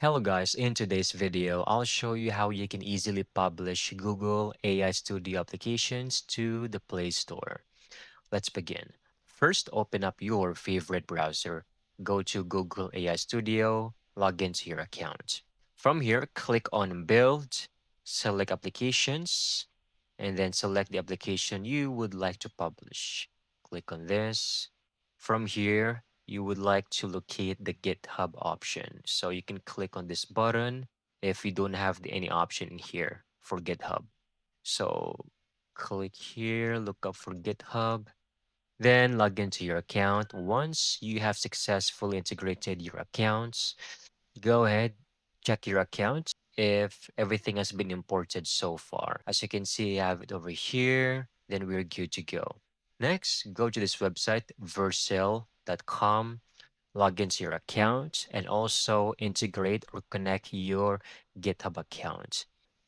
Hello guys, in today's video, I'll show you how you can easily publish Google AI Studio applications to the Play Store. Let's begin. First, open up your favorite browser. Go to Google AI Studio, log into your account. From here, click on Build, select Applications, and then select the application you would like to publish. Click on this. From here, you would like to locate the GitHub option. So you can click on this button if you don't have any option in here for GitHub. So click here, look up for GitHub, then log into your account. Once you have successfully integrated your accounts, go ahead, check your account if everything has been imported so far. As you can see, I have it over here, then we're good to go. Next, go to this website, vercel.com, log into your account, and also integrate or connect your GitHub account.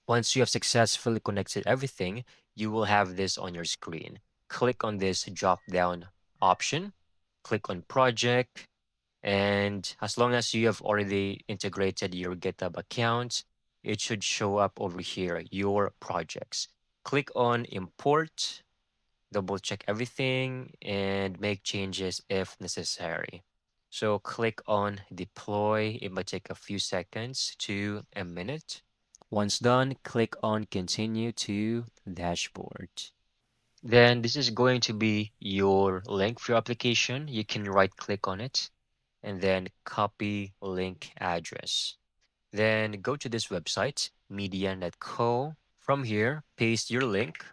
Once you have successfully connected everything, you will have this on your screen. Click on this drop down option, click on project, and as long as you have already integrated your GitHub account, it should show up over here, your projects. Click on import, double check everything, and make changes if necessary. So click on deploy. It might take a few seconds to a minute. Once done, click on continue to dashboard. Then this is going to be your link for your application. You can right click on it and then copy link address. Then go to this website, median.co. From here, paste your link,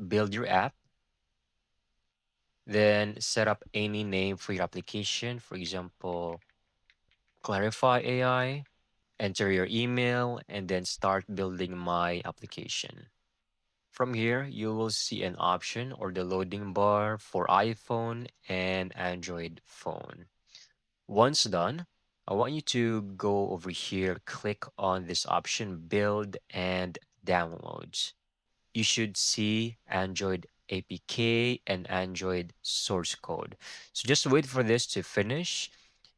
build your app, then set up any name for your application. For example, Clarify AI, enter your email, and then start building my application. From here, you will see an option or the loading bar for iPhone and Android phone. Once done, I want you to go over here, click on this option, build and downloads. You should see Android APK and Android source code. So just wait for this to finish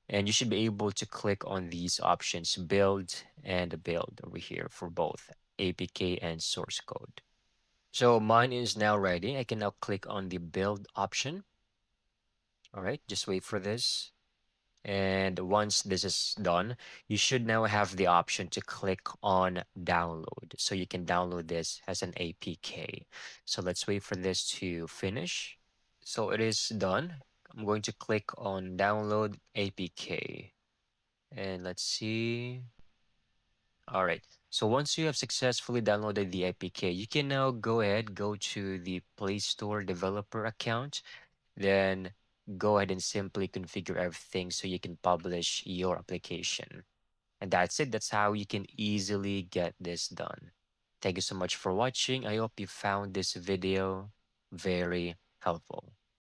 and you should be able to click on these options, build and build over here for both APK and source code. So mine is now ready. I can now click on the build option. All right, just wait for this. And once this is done, you should now have the option to click on download. So you can download this as an APK. So let's wait for this to finish. So it is done. I'm going to click on download APK. And let's see. All right. So once you have successfully downloaded the APK, you can now go ahead, go to the Play Store developer account, then go ahead and simply configure everything so you can publish your application. And that's it. That's how you can easily get this done. Thank you so much for watching. I hope you found this video very helpful.